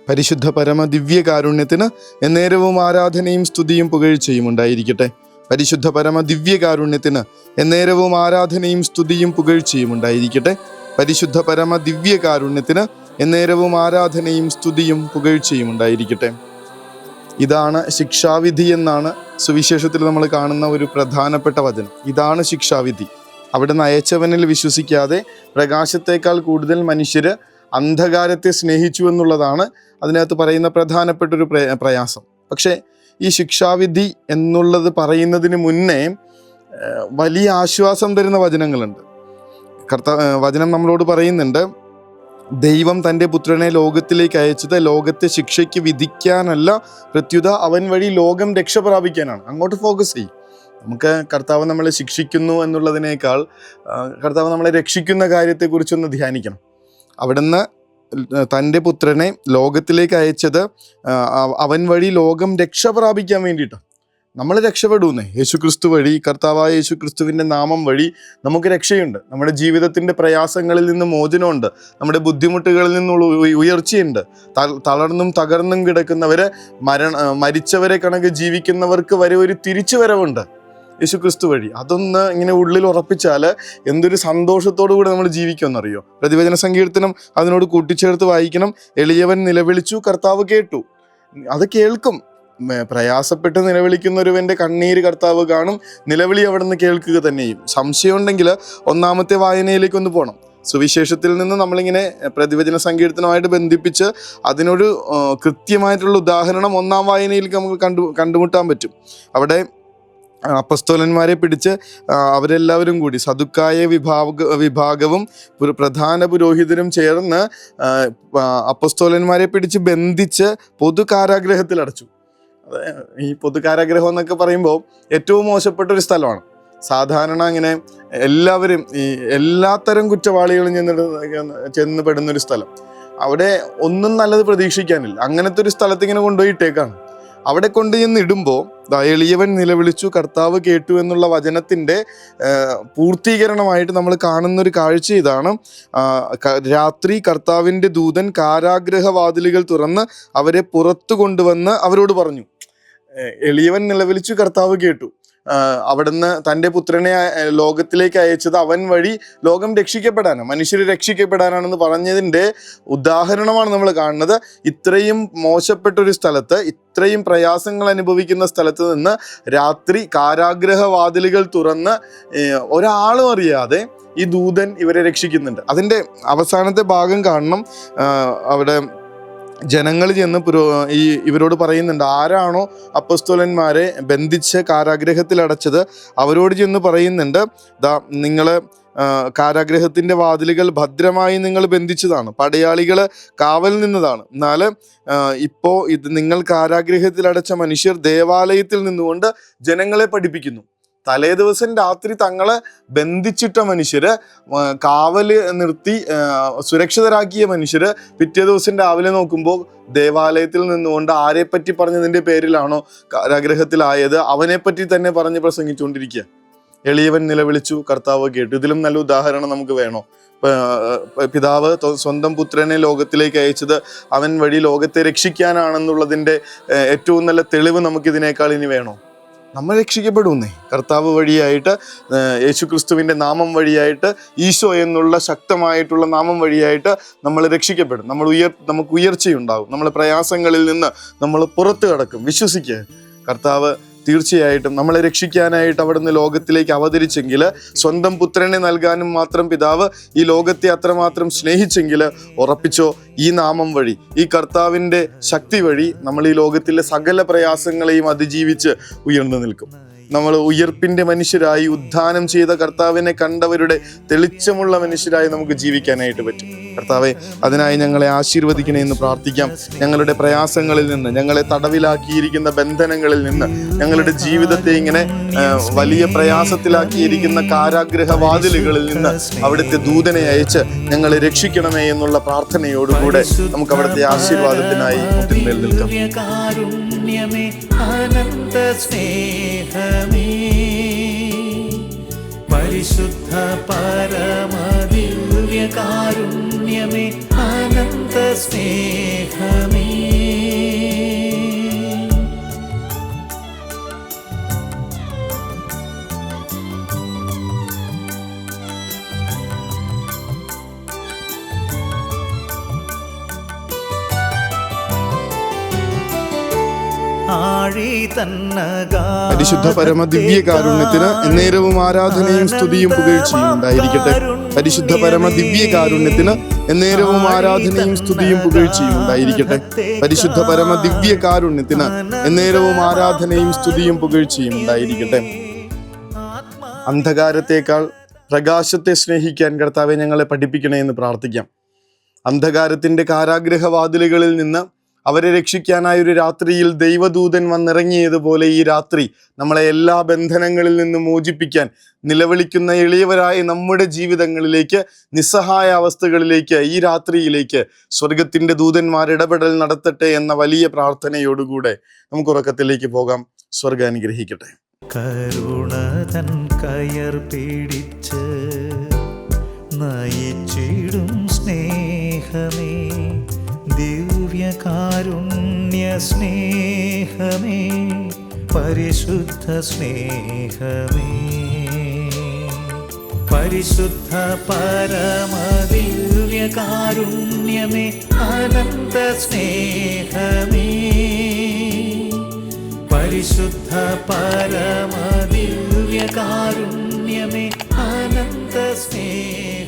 പരിശുദ്ധ പരമ ദിവ്യകാരുണ്യത്തിന് എന്നേരവും ആരാധനയും സ്തുതിയും പുകഴ്ചയും ഉണ്ടായിരിക്കട്ടെ. പരിശുദ്ധ പരമ ദിവ്യകാരുണ്യത്തിന് എന്നേരവും ആരാധനയും സ്തുതിയും പുകഴ്ചയും ഉണ്ടായിരിക്കട്ടെ. പരിശുദ്ധ പരമ ദിവ്യകാരുണ്യത്തിന് എന്നേരവും ആരാധനയും സ്തുതിയും പുകഴ്ചയും ഉണ്ടായിരിക്കട്ടെ. ഇതാണ് ശിക്ഷാവിധി എന്നാണ് സുവിശേഷത്തിൽ നമ്മൾ കാണുന്ന ഒരു പ്രധാനപ്പെട്ട വചനം. ഇതാണ് ശിക്ഷാവിധി. അവിടെ അയച്ചവനിൽ വിശ്വസിക്കാതെ പ്രകാശത്തേക്കാൾ കൂടുതൽ മനുഷ്യർ അന്ധകാരത്തെ സ്നേഹിച്ചു എന്നുള്ളതാണ് അതിനകത്ത് പറയുന്ന പ്രധാനപ്പെട്ടൊരു പ്രയാസം. പക്ഷേ ഈ ശിക്ഷാവിധി എന്നുള്ളത് പറയുന്നതിന് മുന്നേ വലിയ ആശ്വാസം തരുന്ന വചനങ്ങളുണ്ട്. വചനം നമ്മളോട് പറയുന്നുണ്ട്, ദൈവം തൻ്റെ പുത്രനെ ലോകത്തിലേക്ക് അയച്ചത് ലോകത്തെ ശിക്ഷയ്ക്ക് വിധിക്കാനല്ല, പ്രത്യുത അവൻ വഴി ലോകം രക്ഷ പ്രാപിക്കാനാണ്. അങ്ങോട്ട് ഫോക്കസ് ചെയ്യും. നമുക്ക് കർത്താവ് നമ്മളെ ശിക്ഷിക്കുന്നു എന്നുള്ളതിനേക്കാൾ കർത്താവ് നമ്മളെ രക്ഷിക്കുന്ന കാര്യത്തെക്കുറിച്ചൊന്ന് ധ്യാനിക്കണം. അവിടുന്ന് തൻ്റെ പുത്രനെ ലോകത്തിലേക്ക് അയച്ചത് അവൻ വഴി ലോകം രക്ഷ പ്രാപിക്കാൻ വേണ്ടിയിട്ടാണ്. നമ്മൾ രക്ഷപ്പെടുന്നേ യേശുക്രിസ്തു വഴി, കർത്താവായ യേശുക്രിസ്തുവിൻ്റെ നാമം വഴി നമുക്ക് രക്ഷയുണ്ട്. നമ്മുടെ ജീവിതത്തിൻ്റെ പ്രയാസങ്ങളിൽ നിന്ന് മോചനമുണ്ട്. നമ്മുടെ ബുദ്ധിമുട്ടുകളിൽ നിന്നുള്ള ഉയർച്ചയുണ്ട്. തളർന്നും തകർന്നും കിടക്കുന്നവരെ, മരിച്ചവരെ കണക്ക് ജീവിക്കുന്നവർക്ക് വരെ ഒരു തിരിച്ചു വരവുണ്ട് യേശുക്രിസ്തു വഴി. അതൊന്ന് ഇങ്ങനെ ഉള്ളിൽ ഉറപ്പിച്ചാൽ എന്തൊരു സന്തോഷത്തോടു കൂടി നമ്മൾ ജീവിക്കുമെന്നറിയോ? പ്രതിവചന സങ്കീർത്തനം അതിനോട് കൂട്ടിച്ചേർത്ത് വായിക്കണം. എളിയവൻ നിലവിളിച്ചു, കർത്താവ് കേട്ടു. അത് കേൾക്കും. പ്രയാസപ്പെട്ട് നിലവിളിക്കുന്ന ഒരുവൻ്റെ കണ്ണീര് കർത്താവ് കാണും. നിലവിളി അവിടെ നിന്ന് കേൾക്കുക തന്നെയും. സംശയം ഉണ്ടെങ്കിൽ ഒന്നാമത്തെ വായനയിലേക്ക് ഒന്ന് പോകണം. സുവിശേഷത്തിൽ നിന്ന് നമ്മളിങ്ങനെ പ്രതിവചന സങ്കീർത്തനമായിട്ട് ബന്ധിപ്പിച്ച് അതിനൊരു കൃത്യമായിട്ടുള്ള ഉദാഹരണം ഒന്നാം വായനയിലേക്ക് നമുക്ക് കണ്ടുമുട്ടാൻ പറ്റും. അവിടെ അപ്പസ്തോലന്മാരെ പിടിച്ച് അവരെല്ലാവരും കൂടി സദുക്കായ വിഭാഗവും പ്രധാന പുരോഹിതരും ചേർന്ന് അപ്പസ്തോലന്മാരെ പിടിച്ച് ബന്ധിച്ച് പൊതു കാരാഗ്രഹത്തിൽ അടച്ചു. ഈ പൊതു കാരാഗ്രഹം എന്നൊക്കെ പറയുമ്പോൾ ഏറ്റവും മോശപ്പെട്ട ഒരു സ്ഥലമാണ്. സാധാരണ ഇങ്ങനെ എല്ലാവരും ഈ എല്ലാത്തരം കുറ്റവാളികളും ചെന്ന് പെടുന്നൊരു സ്ഥലം. അവിടെ ഒന്നും നല്ലത് പ്രതീക്ഷിക്കാനില്ല. അങ്ങനത്തെ ഒരു സ്ഥലത്ത് ഇങ്ങനെ കൊണ്ടുപോയിട്ടേക്കാണ്. അവിടെ കൊണ്ട് ചെന്ന് ഇടുമ്പോൾ എളിയവൻ നിലവിളിച്ചു, കർത്താവ് കേട്ടു എന്നുള്ള വചനത്തിൻ്റെ പൂർത്തീകരണമായിട്ട് നമ്മൾ കാണുന്നൊരു കാഴ്ച ഇതാണ്. രാത്രി കർത്താവിൻ്റെ ദൂതൻ കാരാഗ്രഹവാതിലുകൾ തുറന്ന് അവരെ പുറത്തു കൊണ്ടുവന്ന് അവരോട് പറഞ്ഞു. എളിയവൻ നിലവിളിച്ചു, കർത്താവ് കേട്ടു. അവിടുന്ന് തൻ്റെ പുത്രനെ ലോകത്തിലേക്ക് അയച്ചത് അവൻ വഴി ലോകം രക്ഷിക്കപ്പെടാനാണ്, മനുഷ്യർ രക്ഷിക്കപ്പെടാനാണെന്ന് പറഞ്ഞതിൻ്റെ ഉദാഹരണമാണ് നമ്മൾ കാണുന്നത്. ഇത്രയും മോശപ്പെട്ടൊരു സ്ഥലത്ത്, ഇത്രയും പ്രയാസങ്ങൾ അനുഭവിക്കുന്ന സ്ഥലത്ത് നിന്ന് രാത്രി കാരാഗ്രഹവാതിലുകൾ തുറന്ന് ഒരാളും അറിയാതെ ഈ ദൂതൻ ഇവരെ രക്ഷിക്കുന്നുണ്ട്. അതിൻ്റെ അവസാനത്തെ ഭാഗം കാണണം. അവിടെ ജനങ്ങൾ ചെന്ന് ഇവരോട് പറയുന്നുണ്ട്, ആരാണോ അപ്പസ്തോലന്മാരെ ബന്ധിച്ച് കാരാഗ്രഹത്തിൽ അടച്ചത് അവരോട് ചെന്ന് പറയുന്നുണ്ട്, നിങ്ങൾ കാരാഗ്രഹത്തിൻ്റെ വാതിലുകൾ ഭദ്രമായി നിങ്ങൾ ബന്ധിച്ചതാണ്, പടയാളികൾ കാവൽ നിന്നതാണ്. എന്നാൽ ഇപ്പോൾ നിങ്ങൾ കാരാഗ്രഹത്തിൽ അടച്ച മനുഷ്യർ ദേവാലയത്തിൽ നിന്നുകൊണ്ട് ജനങ്ങളെ പഠിപ്പിക്കുന്നു. തലേ ദിവസം രാത്രി തങ്ങളെ ബന്ധിച്ചിട്ട മനുഷ്യര്, കാവല് നിർത്തി സുരക്ഷിതരാക്കിയ മനുഷ്യര് പിറ്റേ ദിവസം രാവിലെ നോക്കുമ്പോൾ ദേവാലയത്തിൽ നിന്നുകൊണ്ട് ആരെപ്പറ്റി പറഞ്ഞതിൻ്റെ പേരിലാണോ കാരാഗ്രഹത്തിലായത് അവനെപ്പറ്റി തന്നെ പറഞ്ഞ് പ്രസംഗിച്ചുകൊണ്ടിരിക്കുക. എളിയവൻ നിലവിളിച്ചു, കർത്താവ് കേട്ടു. ഇതിലും നല്ല ഉദാഹരണം നമുക്ക് വേണോ? പിതാവ് സ്വന്തം പുത്രനെ ലോകത്തിലേക്ക് അയച്ചത് അവൻ വഴി ലോകത്തെ രക്ഷിക്കാനാണെന്നുള്ളതിൻ്റെ ഏറ്റവും നല്ല തെളിവ് നമുക്കിതിനേക്കാൾ ഇനി വേണോ? നമ്മൾ രക്ഷിക്കപ്പെടുന്നേ കർത്താവ് വഴിയായിട്ട്, യേശുക്രിസ്തുവിൻ്റെ നാമം വഴിയായിട്ട്, ഈശോ എന്നുള്ള ശക്തമായിട്ടുള്ള നാമം വഴിയായിട്ട് നമ്മൾ രക്ഷിക്കപ്പെടും. നമുക്ക് ഉയർച്ചയുണ്ടാകും. നമ്മൾ പ്രയാസങ്ങളിൽ നിന്ന് നമ്മൾ പുറത്തു കടക്കും. വിശ്വസിക്കുക, കർത്താവ് തീർച്ചയായിട്ടും നമ്മളെ രക്ഷിക്കാനായിട്ട് അവിടുന്ന് ലോകത്തിലേക്ക് അവതരിച്ചെങ്കിൽ, സ്വന്തം പുത്രനെ നൽകാനും മാത്രം പിതാവ് ഈ ലോകത്തെ അത്രമാത്രം സ്നേഹിച്ചെങ്കിൽ ഉറപ്പിച്ചോ, ഈ നാമം വഴി, ഈ കർത്താവിൻ്റെ ശക്തി വഴി നമ്മൾ ഈ ലോകത്തിലെ സകല പ്രയാസങ്ങളെയും അതിജീവിച്ച് ഉയർന്നു നിൽക്കും. നമ്മൾ ഉയർപ്പിൻ്റെ മനുഷ്യരായി, ഉദ്ധാനം ചെയ്ത കർത്താവിനെ കണ്ടവരുടെ തെളിച്ചമുള്ള മനുഷ്യരായി നമുക്ക് ജീവിക്കാനായിട്ട് പറ്റും. കർത്താവെ, അതിനായി ഞങ്ങളെ ആശീർവദിക്കണേ എന്ന് പ്രാർത്ഥിക്കാം. ഞങ്ങളുടെ പ്രയാസങ്ങളിൽ നിന്ന്, ഞങ്ങളെ തടവിലാക്കിയിരിക്കുന്ന ബന്ധനങ്ങളിൽ നിന്ന്, ഞങ്ങളുടെ ജീവിതത്തെ ഇങ്ങനെ വലിയ പ്രയാസത്തിലാക്കിയിരിക്കുന്ന കാരാഗ്രഹവാതിലുകളിൽ നിന്ന് അവിടുത്തെ ദൂതനെ അയച്ച് ഞങ്ങളെ രക്ഷിക്കണമേ എന്നുള്ള പ്രാർത്ഥനയോടുകൂടെ നമുക്ക് അവിടുത്തെ ആശീർവാദത്തിനായി മുട്ടിന്മേൽ നിൽക്കാം. അനന്ത സ്നേഹമേ, പരിശുദ്ധ പരമദിവ്യകാരുണ്യമേ, അനന്ത സ്നേഹമേ. പരിശുദ്ധ പരമ ദിവ്യ കാരുണ്യത്തിന് എന്നേരവും ആരാധനയും സ്തുതിയും പുകഴ്ചയും ഉണ്ടായിരിക്കട്ടെ. പരിശുദ്ധ പരമ ദിവ്യ കാരുണ്യത്തിന് എന്നേരവും ആരാധനയും സ്തുതിയും പുകഴ്ചയും ഉണ്ടായിരിക്കട്ടെ. പരിശുദ്ധ പരമ ദിവ്യ കാരുണ്യത്തിന് എന്നേരവും ആരാധനയും സ്തുതിയും പുകഴ്ചയും ഉണ്ടായിരിക്കട്ടെ. അന്ധകാരത്തേക്കാൾ പ്രകാശത്തെ സ്നേഹിക്കാൻ കർത്താവെ ഞങ്ങളെ പഠിപ്പിക്കണേ എന്ന് പ്രാർത്ഥിക്കാം. അന്ധകാരത്തിന്റെ കാരാഗ്രഹവാതിലുകളിൽ നിന്ന് അവരെ രക്ഷിക്കാനായ ഒരു രാത്രിയിൽ ദൈവദൂതൻ വന്നിറങ്ങിയതുപോലെ ഈ രാത്രി നമ്മളെ എല്ലാ ബന്ധനങ്ങളിൽ നിന്നും മോചിപ്പിക്കാൻ നിലവിളിക്കുന്ന എളിയവരായ നമ്മുടെ ജീവിതങ്ങളിലേക്ക്, നിസ്സഹായ അവസ്ഥകളിലേക്ക്, ഈ രാത്രിയിലേക്ക് സ്വർഗത്തിന്റെ ദൂതന്മാർ ഇടപെടൽ നടത്തട്ടെ എന്ന വലിയ പ്രാർത്ഥനയോടുകൂടെ നമുക്ക് ഉറക്കത്തിലേക്ക് പോകാം. സ്വർഗം അനുഗ്രഹിക്കട്ടെ. കരുണതൻ കയർ പിടിച്ച് നയിച്ചിടും സ്നേഹമേ, ദിവ്യകാരുണ്യ സ്നേഹമേ, പരിശുദ്ധ സ്നേഹമേ, പരിശുദ്ധ പരമദിവ്യകാരുണ്യമേ, അനന്ത സ്നേഹമേ, പരിശുദ്ധ പരമദിവ്യകാരുണ്യമേ, അനന്ത സ്നേഹമേ.